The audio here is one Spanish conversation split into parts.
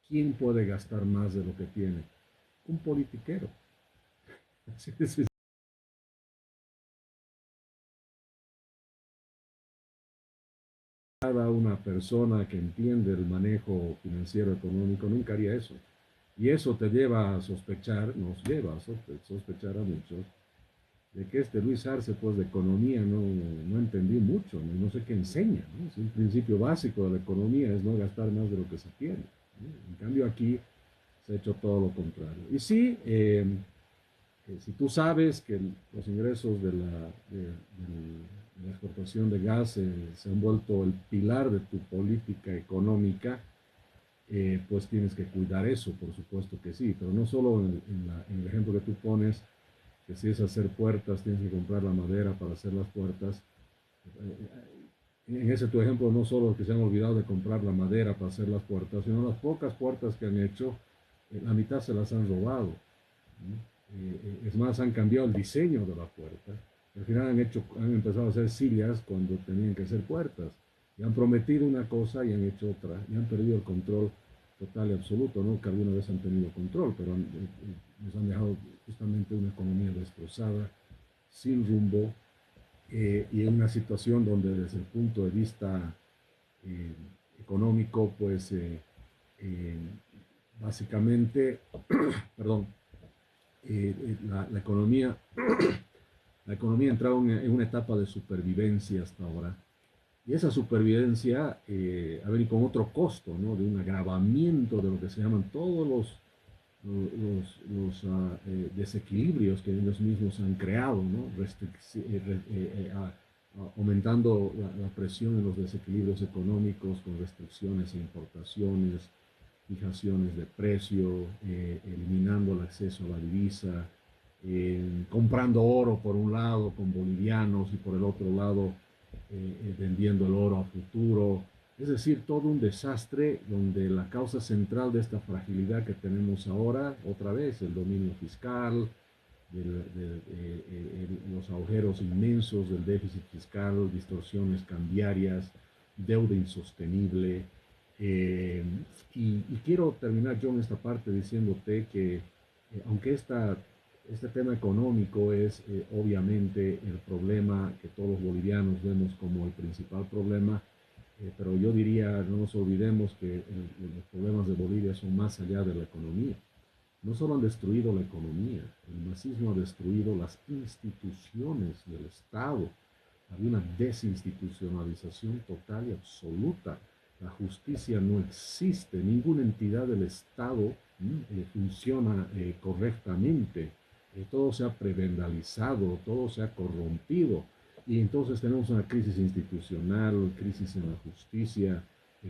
¿Quién puede gastar más de lo que tiene? Un politiquero. Así es. Cada una persona que entiende el manejo financiero económico nunca haría eso. Y eso te lleva a sospechar, nos lleva a sospechar a muchos, de que este Luis Arce, pues de economía no entendí mucho, no sé qué enseña. ¿No? Es un principio básico de la economía, es no gastar más de lo que se tiene. ¿No? En cambio aquí se ha hecho todo lo contrario. Y sí, si tú sabes que los ingresos de la exportación de gas se han vuelto el pilar de tu política económica, pues tienes que cuidar eso, por supuesto que sí, pero no solo en el ejemplo que tú pones, que si es hacer puertas, tienes que comprar la madera para hacer las puertas. En ese tu ejemplo, no solo que se han olvidado de comprar la madera para hacer las puertas, sino las pocas puertas que han hecho, la mitad se las han robado. ¿No? Es más, han cambiado el diseño de la puerta. Al final han empezado a hacer sillas cuando tenían que ser puertas. Y han prometido una cosa y han hecho otra. Y han perdido el control total y absoluto. No que alguna vez han tenido control, pero nos han dejado justamente una economía destrozada, sin rumbo, y en una situación donde desde el punto de vista eh, económico, pues eh, básicamente, perdón, la economía, la economía ha entrado en una etapa de supervivencia hasta ahora. Y esa supervivencia ha venido con otro costo, ¿no? De un agravamiento de lo que se llaman todos los desequilibrios que ellos mismos han creado, ¿no? Aumentando la presión en los desequilibrios económicos con restricciones e importaciones, fijaciones de precio, eliminando el acceso a la divisa, comprando oro por un lado con bolivianos y por el otro lado vendiendo el oro a futuro. Es decir, todo un desastre donde la causa central de esta fragilidad que tenemos ahora, otra vez, el dominio fiscal, los agujeros inmensos del déficit fiscal, distorsiones cambiarias, deuda insostenible. Eh, y quiero terminar yo en esta parte diciéndote que aunque este tema económico es obviamente el problema que todos los bolivianos vemos como el principal problema, pero yo diría, no nos olvidemos que los problemas de Bolivia son más allá de la economía. No solo han destruido la economía, el marxismo ha destruido las instituciones del Estado. Había una desinstitucionalización total y absoluta. La justicia no existe, ninguna entidad del Estado funciona correctamente. Todo se ha prebendalizado, todo se ha corrompido. Y entonces tenemos una crisis institucional, crisis en la justicia,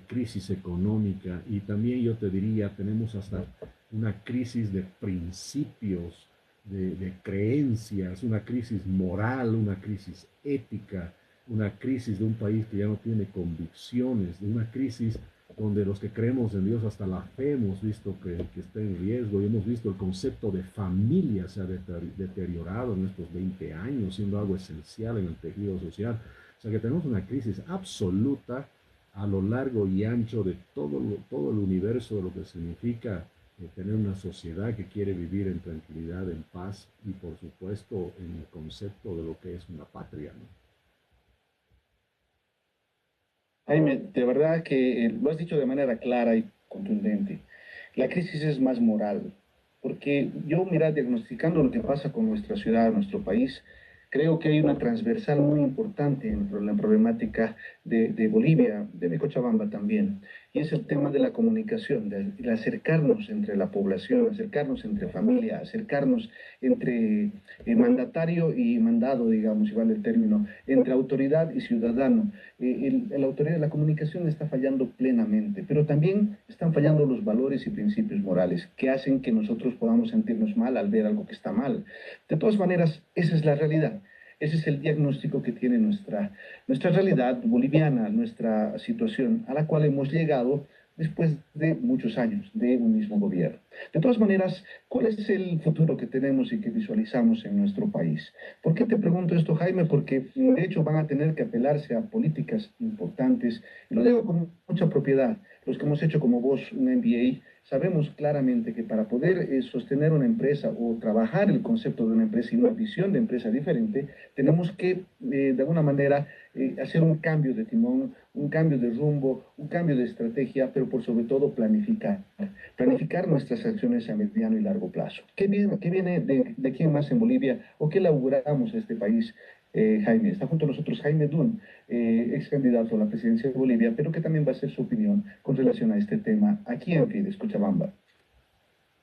crisis económica y también yo te diría, tenemos hasta una crisis de principios, de creencias, una crisis moral, una crisis ética, una crisis de un país que ya no tiene convicciones, de una crisis donde los que creemos en Dios hasta la fe hemos visto que está en riesgo y hemos visto el concepto de familia se ha deteriorado en estos 20 años, siendo algo esencial en el tejido social. O sea que tenemos una crisis absoluta a lo largo y ancho de todo el universo de lo que significa tener una sociedad que quiere vivir en tranquilidad, en paz y por supuesto en el concepto de lo que es una patria, ¿no? Jaime, de verdad que lo has dicho de manera clara y contundente. La crisis es más moral, porque yo, mira, diagnosticando lo que pasa con nuestra ciudad, nuestro país, creo que hay una transversal muy importante en la problemática de Bolivia, de Cochabamba también, y es el tema de la comunicación, de acercarnos entre la población, acercarnos entre familia, acercarnos entre mandatario y mandado, digamos, igual el término, entre autoridad y ciudadano. La autoridad de la comunicación está fallando plenamente, pero también están fallando los valores y principios morales que hacen que nosotros podamos sentirnos mal al ver algo que está mal. De todas maneras, esa es la realidad. Ese es el diagnóstico que tiene nuestra realidad boliviana, nuestra situación a la cual hemos llegado después de muchos años de un mismo gobierno. De todas maneras, ¿cuál es el futuro que tenemos y que visualizamos en nuestro país? ¿Por qué te pregunto esto, Jaime? Porque de hecho van a tener que apelarse a políticas importantes, y lo digo con mucha propiedad, los que hemos hecho como vos un MBA, sabemos claramente que para poder sostener una empresa o trabajar el concepto de una empresa y una visión de empresa diferente, tenemos que, de alguna manera, hacer un cambio de timón, un cambio de rumbo, un cambio de estrategia, pero por sobre todo planificar. Planificar nuestras acciones a mediano y largo plazo. Qué viene de aquí en más en Bolivia o qué le auguramos a este país? Jaime, está junto a nosotros Jaime Dun, ex candidato a la presidencia de Bolivia, pero que también va a ser su opinión con relación a este tema aquí en Fides, Cochabamba.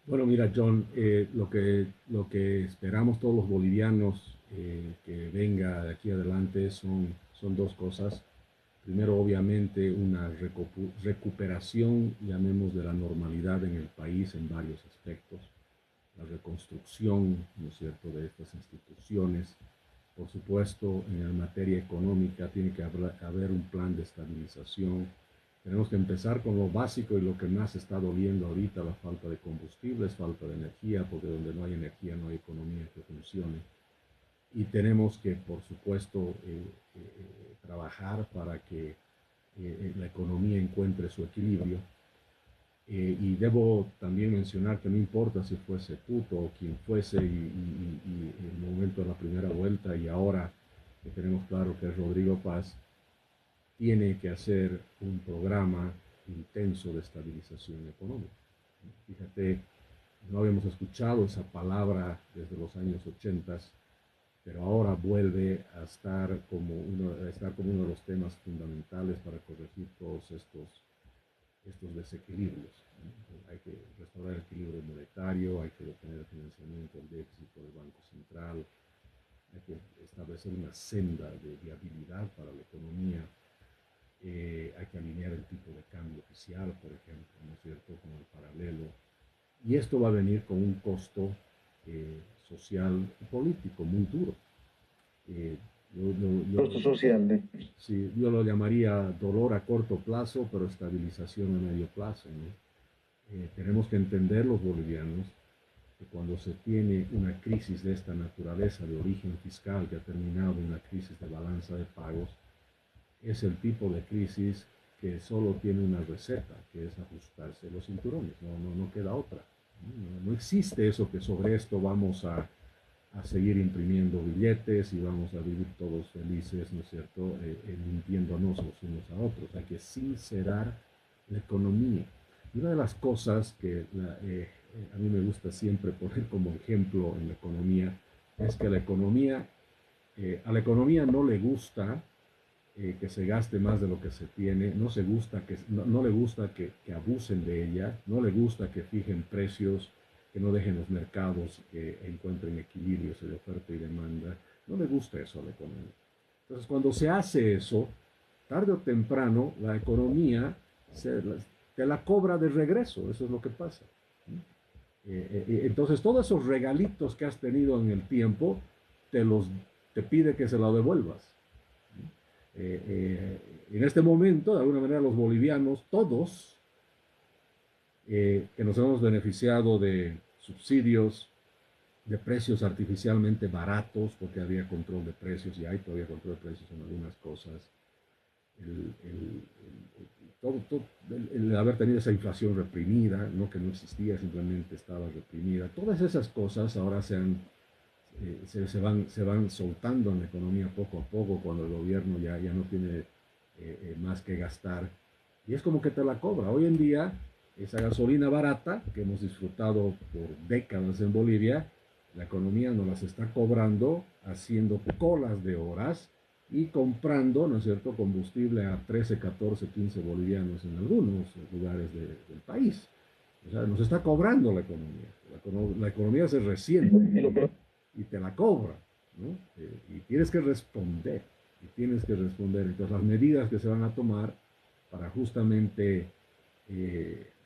Bueno, mira, John, lo que esperamos todos los bolivianos que venga de aquí adelante son dos cosas. Primero, obviamente, una recuperación, llamemos, de la normalidad en el país en varios aspectos. La reconstrucción, ¿no es cierto?, de estas instituciones. Por supuesto, en la materia económica tiene que haber un plan de estabilización. Tenemos que empezar con lo básico y lo que más está doliendo ahorita, la falta de combustibles, falta de energía, porque donde no hay energía no hay economía que funcione. Y tenemos que, por supuesto, trabajar para que la economía encuentre su equilibrio. Y debo también mencionar que no importa si fuese Puto o quien fuese, y el momento de la primera vuelta y ahora que tenemos claro que es Rodrigo Paz, tiene que hacer un programa intenso de estabilización económica. Fíjate, no habíamos escuchado esa palabra desde los años 80, pero ahora vuelve a estar como uno de los temas fundamentales para corregir todos estos desequilibrios. Hay que restaurar el equilibrio monetario, hay que detener el financiamiento del déficit por el Banco Central, hay que establecer una senda de viabilidad para la economía, hay que alinear el tipo de cambio oficial, por ejemplo, ¿no es cierto?, con el paralelo. Y esto va a venir con un costo social y político muy duro. Eh, Costo social. Sí, yo lo llamaría dolor a corto plazo, pero estabilización a medio plazo, ¿no? Tenemos que entender los bolivianos que cuando se tiene una crisis de esta naturaleza, de origen fiscal, que ha terminado en una crisis de balanza de pagos, es el tipo de crisis que solo tiene una receta, que es ajustarse los cinturones, no queda otra. No existe eso que sobre esto vamos a seguir imprimiendo billetes y vamos a vivir todos felices, ¿no es cierto?, mintiéndonos los unos a otros. Hay que sincerar la economía. Y una de las cosas que a mí me gusta siempre poner como ejemplo en la economía es que a la economía no le gusta que se gaste más de lo que se tiene, no le gusta que abusen de ella, no le gusta que fijen precios, que no dejen los mercados que encuentren equilibrios de oferta y demanda. No le gusta eso a la economía. Entonces, cuando se hace eso, tarde o temprano, la economía te la cobra de regreso. Eso es lo que pasa. Entonces, todos esos regalitos que has tenido en el tiempo, te pide que se los devuelvas. En este momento, de alguna manera, los bolivianos, todos, que nos hemos beneficiado de subsidios, de precios artificialmente baratos, porque había control de precios y hay todavía control de precios en algunas cosas. El haber tenido esa inflación reprimida, no que no existía, simplemente estaba reprimida. Todas esas cosas ahora se van soltando en la economía poco a poco cuando el gobierno ya no tiene más que gastar. Y es como que te la cobra. Hoy en día, esa gasolina barata que hemos disfrutado por décadas en Bolivia, la economía nos las está cobrando haciendo colas de horas y comprando, ¿no es cierto?, combustible a 13, 14, 15 bolivianos en algunos lugares del país. O sea, nos está cobrando la economía. La economía se resiente y te la cobra, ¿no? Y tienes que responder. Entonces, las medidas que se van a tomar para justamente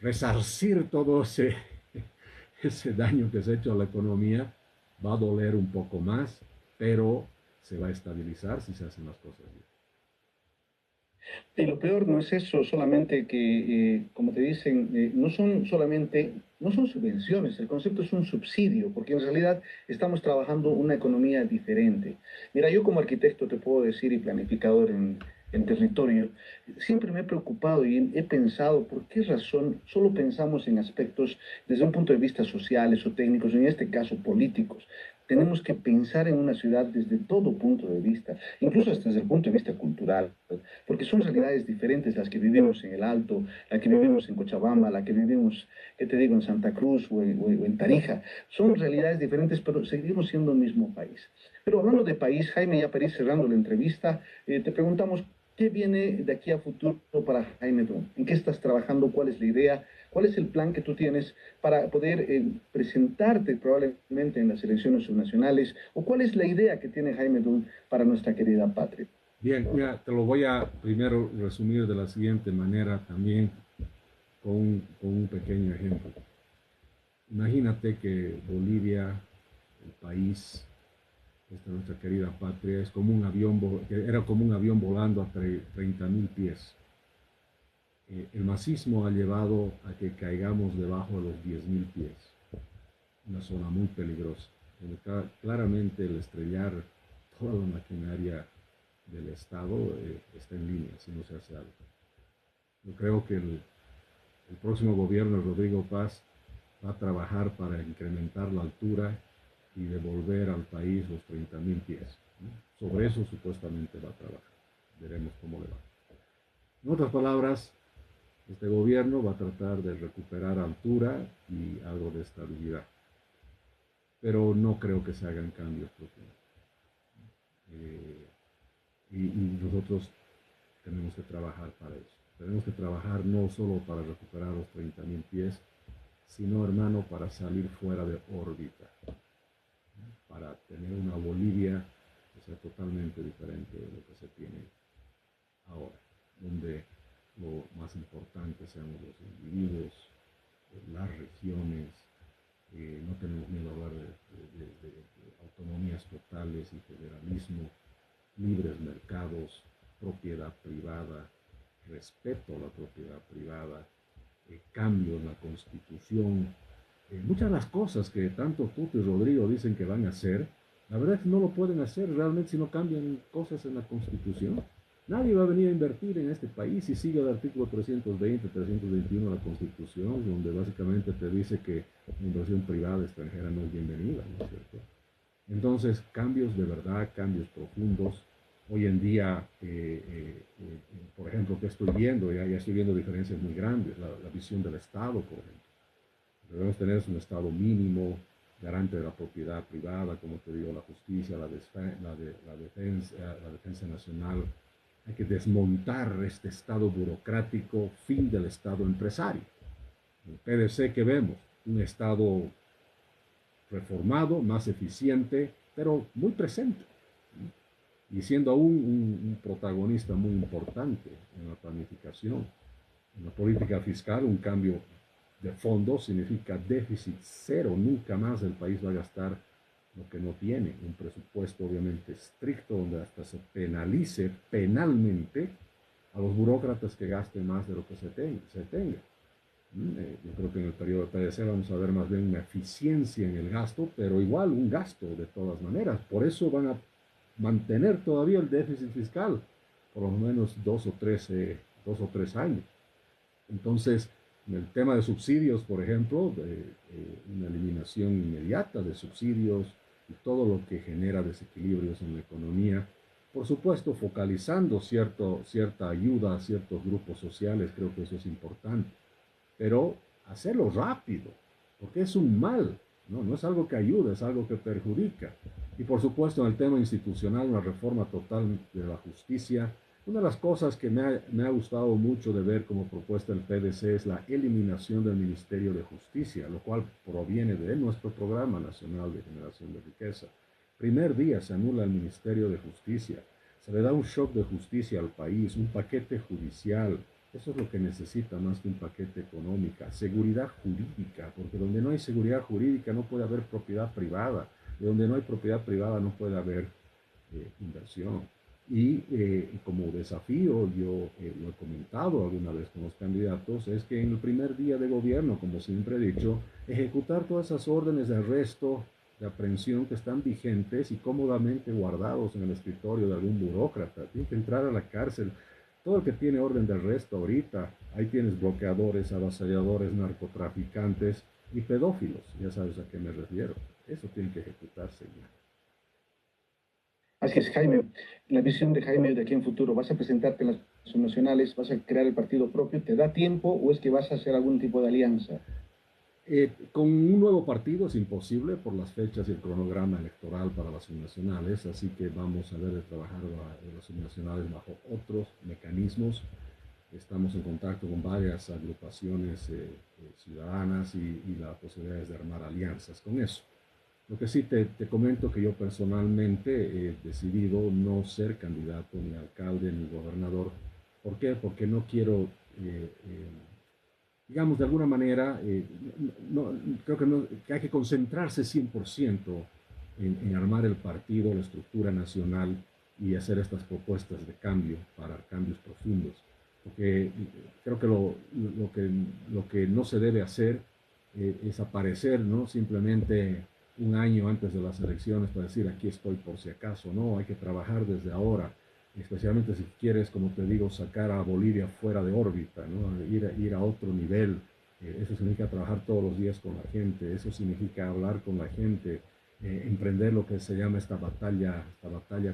resarcir todo ese daño que se ha hecho a la economía va a doler un poco más, pero se va a estabilizar si se hacen las cosas bien. Y lo peor no es eso, solamente que, como te dicen, no son solamente, no son subvenciones, el concepto es un subsidio, porque en realidad estamos trabajando una economía diferente. Mira, yo como arquitecto te puedo decir y planificador en territorio, siempre me he preocupado y he pensado por qué razón solo pensamos en aspectos desde un punto de vista sociales o técnicos, en este caso políticos. Tenemos que pensar en una ciudad desde todo punto de vista, incluso hasta desde el punto de vista cultural, porque son realidades diferentes las que vivimos en el Alto, la que vivimos en Cochabamba, la que vivimos, ¿qué te digo?, en Santa Cruz o en Tarija. Son realidades diferentes, pero seguimos siendo el mismo país. Pero hablando de país, Jaime, ya para ir cerrando la entrevista, te preguntamos, ¿qué viene de aquí a futuro para Jaime Dun? ¿En qué estás trabajando? ¿Cuál es la idea? ¿Cuál es el plan que tú tienes para poder presentarte probablemente en las elecciones subnacionales? ¿O cuál es la idea que tiene Jaime Dun para nuestra querida patria? Bien, mira, te lo voy a primero resumir de la siguiente manera también con un pequeño ejemplo. Imagínate que Bolivia, el país, esta nuestra querida patria, es como un avión, era como un avión volando a 30.000 pies. El masismo ha llevado a que caigamos debajo de los 10.000 pies, una zona muy peligrosa, donde claramente el estrellar toda la maquinaria del Estado está en línea si no se hace algo. Yo creo que el próximo gobierno de Rodrigo Paz va a trabajar para incrementar la altura y devolver al país los 30.000 pies, ¿no? Sobre eso supuestamente va a trabajar. Veremos cómo le va. En otras palabras, este gobierno va a tratar de recuperar altura y algo de estabilidad, pero no creo que se hagan cambios profundos. Y nosotros tenemos que trabajar para eso. Tenemos que trabajar no solo para recuperar los 30.000 pies, sino, hermano, para salir fuera de órbita, para tener una Bolivia que sea totalmente diferente de lo que se tiene ahora, donde lo más importante sean los individuos, las regiones, no tenemos miedo a hablar de autonomías totales y federalismo, libres mercados, propiedad privada, respeto a la propiedad privada, cambio en la Constitución. Muchas de las cosas que tanto Tuto y Rodrigo dicen que van a hacer, la verdad es que no lo pueden hacer realmente si no cambian cosas en la Constitución. Nadie va a venir a invertir en este país si sigue el artículo 320, 321 de la Constitución, donde básicamente te dice que la inversión privada extranjera no es bienvenida, ¿no es cierto? Entonces, cambios de verdad, cambios profundos. Hoy en día, por ejemplo, que estoy viendo, ya estoy viendo diferencias muy grandes, la visión del Estado, por ejemplo. Debemos tener un Estado mínimo, garante de la propiedad privada, como te digo, la justicia, la defensa nacional. Hay que desmontar este Estado burocrático, fin del Estado empresario. El PDC que vemos, un Estado reformado, más eficiente, pero muy presente, y siendo aún un protagonista muy importante en la planificación. En la política fiscal, un cambio de fondo significa déficit cero, nunca más el país va a gastar lo que no tiene, un presupuesto obviamente estricto donde hasta se penalice penalmente a los burócratas que gasten más de lo que se tenga. Yo creo que en el periodo de PDC vamos a ver más bien una eficiencia en el gasto, pero igual un gasto de todas maneras. Por eso van a mantener todavía el déficit fiscal por lo menos 2 o 3 años. Entonces, en el tema de subsidios, por ejemplo, una eliminación inmediata de subsidios y todo lo que genera desequilibrios en la economía, por supuesto, focalizando cierta ayuda a ciertos grupos sociales, creo que eso es importante, pero hacerlo rápido, porque es un mal, no es algo que ayuda, es algo que perjudica. Y por supuesto, en el tema institucional, una reforma total de la justicia. Una de las cosas que me ha gustado mucho de ver como propuesta del PDC es la eliminación del Ministerio de Justicia, lo cual proviene de nuestro Programa Nacional de Generación de Riqueza. Primer día se anula el Ministerio de Justicia, se le da un shock de justicia al país, un paquete judicial. Eso es lo que necesita más que un paquete económico, seguridad jurídica, porque donde no hay seguridad jurídica no puede haber propiedad privada, de donde no hay propiedad privada no puede haber inversión. Y como desafío, yo lo he comentado alguna vez con los candidatos, es que en el primer día de gobierno, como siempre he dicho, ejecutar todas esas órdenes de arresto de aprehensión que están vigentes y cómodamente guardados en el escritorio de algún burócrata. Tienen que entrar a la cárcel. Todo el que tiene orden de arresto ahorita, ahí tienes bloqueadores, avasalladores, narcotraficantes y pedófilos. Ya sabes a qué me refiero. Eso tiene que ejecutarse ya. Así es, Jaime. La visión de Jaime de aquí en futuro, ¿vas a presentarte en las nacionales? ¿Vas a crear el partido propio? ¿Te da tiempo o es que vas a hacer algún tipo de alianza? Con un nuevo partido es imposible por las fechas y el cronograma electoral para las subnacionales, así que vamos a ver de trabajar las subnacionales bajo otros mecanismos. Estamos en contacto con varias agrupaciones ciudadanas y la posibilidad es de armar alianzas con eso. Lo que sí te comento que yo personalmente he decidido no ser candidato ni alcalde ni gobernador. ¿Por qué? Porque no quiero digamos, de alguna manera, creo que, que hay que concentrarse 100% en armar el partido, la estructura nacional y hacer estas propuestas de cambio para cambios profundos. Porque creo que lo que no se debe hacer es aparecer, ¿no? Simplemente un año antes de las elecciones para decir aquí estoy por si acaso, no, hay que trabajar desde ahora, especialmente si quieres, como te digo, sacar a Bolivia fuera de órbita, ¿no? Ir a otro nivel. Eso significa trabajar todos los días con la gente, eso significa hablar con la gente, emprender lo que se llama esta batalla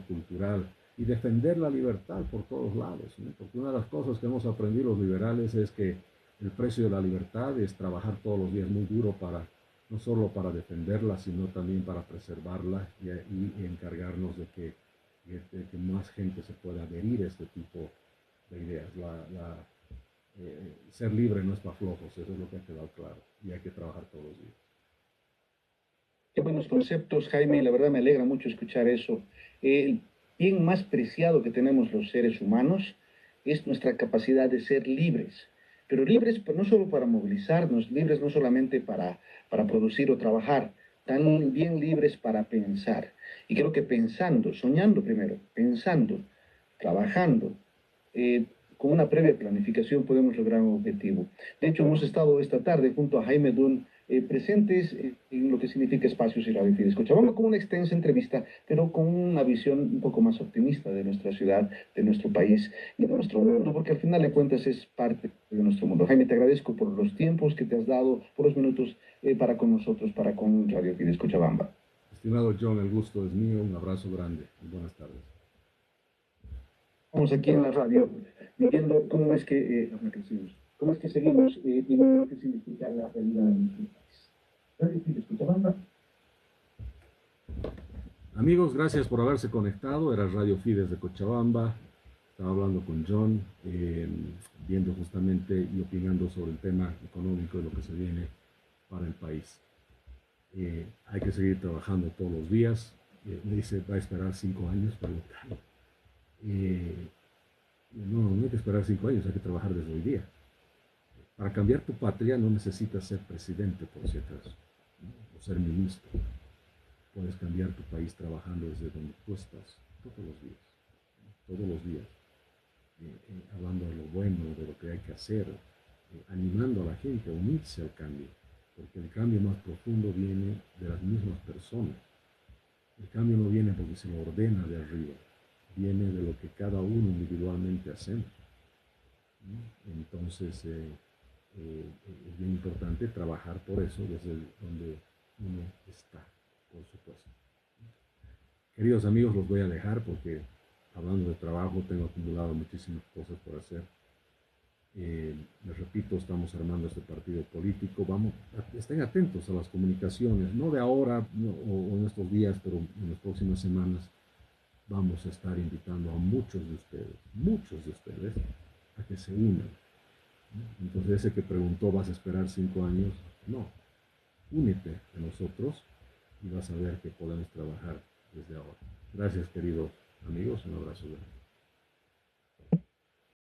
cultural y defender la libertad por todos lados, ¿no? Porque una de las cosas que hemos aprendido los liberales es que el precio de la libertad es trabajar todos los días muy duro para, no solo para defenderla, sino también para preservarla y encargarnos de que más gente se pueda adherir a este tipo de ideas. Ser libre no es para flojos, eso es lo que ha quedado claro y hay que trabajar todos los días. Qué buenos conceptos, Jaime, la verdad me alegra mucho escuchar eso. El bien más preciado que tenemos los seres humanos es nuestra capacidad de ser libres, pero libres no solo para movilizarnos, libres no solamente para producir o trabajar, también libres para pensar. Y creo que pensando, soñando primero, pensando, trabajando, con una previa planificación podemos lograr un objetivo. De hecho, hemos estado esta tarde junto a Jaime Dunn presentes en lo que significa Espacios y Radio Fides Cochabamba, con una extensa entrevista, pero con una visión un poco más optimista de nuestra ciudad, de nuestro país y de nuestro mundo, porque al final de cuentas es parte de nuestro mundo. Jaime, te agradezco por los tiempos que te has dado, por los minutos para con nosotros, para con Radio Fides Cochabamba. Estimado John, el gusto es mío, un abrazo grande y buenas tardes. Estamos aquí en la radio viendo cómo es que, cómo es que seguimos y lo que significa la realidad de nuestro país. Radio Fides Cochabamba. Amigos, gracias por haberse conectado. Era Radio Fides de Cochabamba. Estaba hablando con John, viendo justamente y opinando sobre el tema económico y lo que se viene para el país. Hay que seguir trabajando todos los días. Me dice, va a esperar 5 años para votar. No hay que esperar 5 años, hay que trabajar desde hoy día. Para cambiar tu patria no necesitas ser presidente, por si acaso, ¿no? O ser ministro. Puedes cambiar tu país trabajando desde donde tú estás, todos los días, hablando de lo bueno, de lo que hay que hacer, animando a la gente a unirse al cambio, porque el cambio más profundo viene de las mismas personas. El cambio no viene porque se lo ordena de arriba, viene de lo que cada uno individualmente hacemos, ¿no? Entonces, es bien importante trabajar por eso desde donde uno está, por supuesto. Queridos amigos, los voy a dejar porque hablando de trabajo tengo acumulado muchísimas cosas por hacer. Les repito, estamos armando este partido político. Estén atentos a las comunicaciones, no de ahora o en estos días, pero en las próximas semanas vamos a estar invitando a muchos de ustedes, a que se unan. Entonces ese que preguntó, ¿vas a esperar 5 años? No, únete a nosotros y vas a ver que podemos trabajar desde ahora. Gracias, queridos amigos, un abrazo.